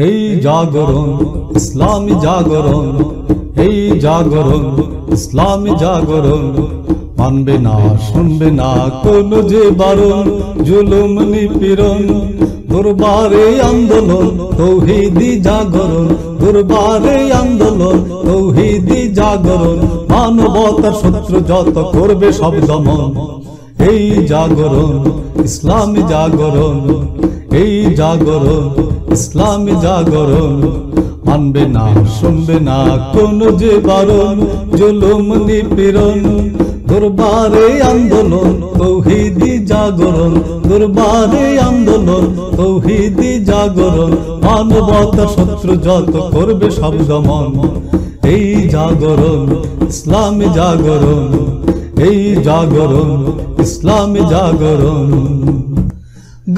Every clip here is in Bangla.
এই জাগরণ ইসলামী জাগরণ, এই জাগরণ ইসলামী জাগরণ। মানবে না শুনবে না কোন যে বারণ, জুলুম নিপীড়ন। দরবারে আন্দোলন তৌহিদি জাগরণ, দরবারে আন্দোলন তৌহিদি জাগরণ। মানবতার শত্রু যত করবে সব দমন। এই জাগরণ ইসলামী জাগরণ, এই জাগরণ ইসলামী জাগরণ। মানবে না শুনবে না কোন যে বারণ, জুলুম নিপীড়ন। দরবারে আন্দোলন তৌহিদি জাগরণ, দরবারে আন্দোলন তৌহিদি জাগরণ। মানবতার শত্রু যত করবে সব দমন। এই জাগরণ ইসলামী জাগরণ, এই জাগরণ ইসলামী জাগরণ।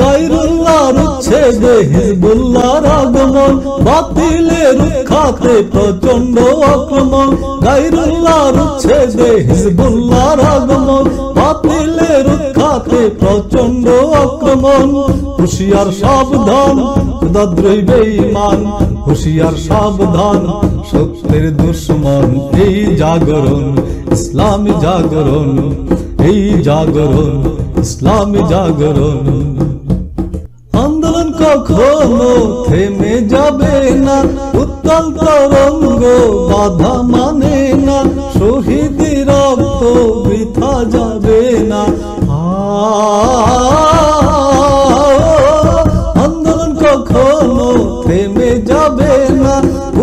গায়রুল্লাহর উচ্ছেদে হিজবুল্লাহর আগমন, বাতিলের উৎখাতে প্রচন্ড আক্রমণ। গায়রুল্লাহর উচ্ছেদে হিজবুল্লাহর আগমন, বাতিলের উৎখাতে প্রচন্ড আক্রমণ। হুঁশিয়ার সাবধান খোদাদ্রোহী বেঈমান, হুঁশিয়ার সাবধান সত্যের দুশ্মন। এই জাগরণ ইসলামী জাগরণ, এই জাগরণ ইসলামী জাগরণ। আন্দোলন কখনো থেমে যাবে না, উত্তাল তরঙ্গ বাধা মানে না। শহীদের রক্ত বৃথা যাবে না। আন্দোলন কখনো থেমে যাবে না,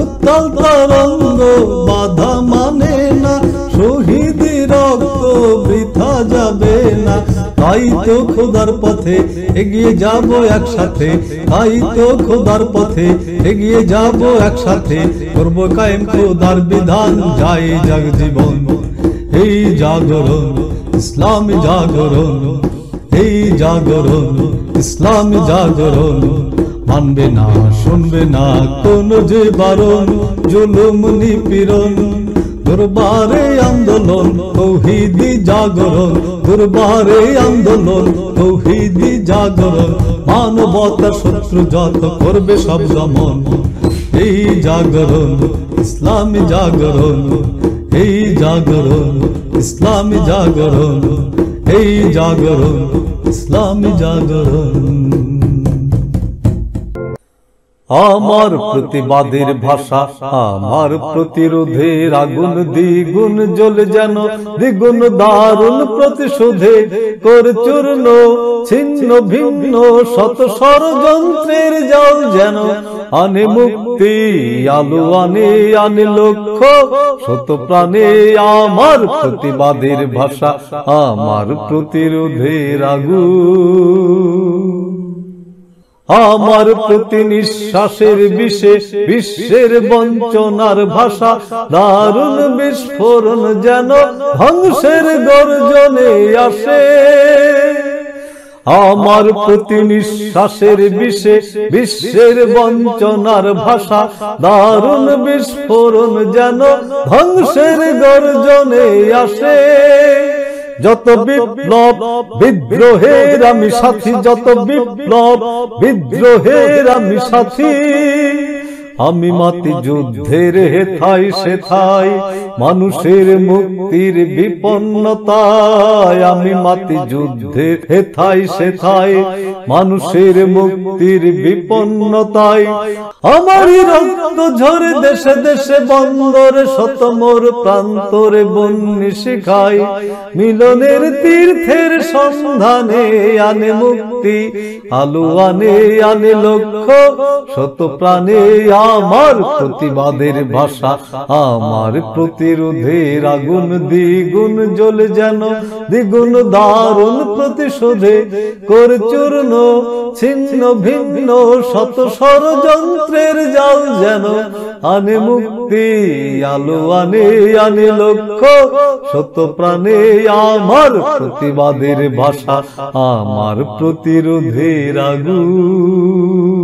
উত্তাল তরঙ্গ বাধা মানে না। শহীদের রক্ত বৃথা যাবে না। তাই তো খোদার পথে এগিয়ে যাব একসাথে, তাই তো খোদার পথে এগিয়ে যাব একসাথে। করব কায়েম খোদার বিধান, যায় জাগ জীবন। এই জাগরণ ইসলামী জাগরণ, এই জাগরণ ইসলামী জাগরণ। মানবে না শুনবে না কোন যে বারণ, জুলুম নিপীড়ন। দরবারে আন্দোলন তৌহিদি জাগরণ, দরবারে আন্দোলন তৌহিদি জাগরণ। মানবতার শত্রু যত করবে সব দমন। এই জাগরণ ইসলামী জাগরণ, এই জাগরণ ইসলামী জাগরণ, এই জাগরণ ইসলামী জাগরণ। আমার প্রতিবাদের ভাষা, আমার প্রতিরোধের আগুন দ্বিগুণ জ্বলে যেন, দ্বিগুণ দারুণ প্রতিশোধে করে চূর্ণ ছিন্ন ভিন্ন শত ষড়যন্ত্রের জাল যেন। আনে মুক্তি আলো আনে আনে লক্ষ্য শত প্রাণে। আমার প্রতিবাদের ভাষা, আমার প্রতিরোধের আগুন। আমার প্রতি নিঃশ্বাসের বিষে বিশ্বের বঞ্চনার ভাষা, দারুণ বিস্ফোরণ যেন ধ্বংসের গর্জনে আসে। আমার প্রতি নিঃশ্বাসের বিষে বিশ্বের বঞ্চনার ভাষা, দারুণ বিস্ফোরণ যেন ধ্বংসের গর্জনে আসে। যত বিপ্লব বিদ্রোহের আমি সাথী, যত বিপ্লব বিদ্রোহের আমি সাথী। আমি মাতি যুদ্ধের হেথাই সেথাই মানুষের মুক্তির বিপন্নতায়। আমি মাতি যুদ্ধের হেথাই সেথাই মানুষের মুক্তির বিপন্নতায়। আমারই রক্ত ঝরে দেশে দেশে বন্দরে শত মোর প্রান্তরে বন্যি শিখাই। মিলনের তীর্থের সন্ধানে আনে মুক্তি আলো আনে আনে লক্ষ্য শত প্রাণে। আমার প্রতিবাদের ভাষা, আমার প্রতিরোধের আগুন দ্বিগুণ জ্বলে যেন, দ্বিগুণ দারুণ প্রতিশোধে করে চূর্ণ ছিন্ন ভিন্ন শত ষড়যন্ত্রের জাল যেন। আনে মুক্তি আলো আনে আনে লক্ষ্য শত প্রাণে। আমার প্রতিবাদের ভাষা, আমার প্রতিরোধের আগুন।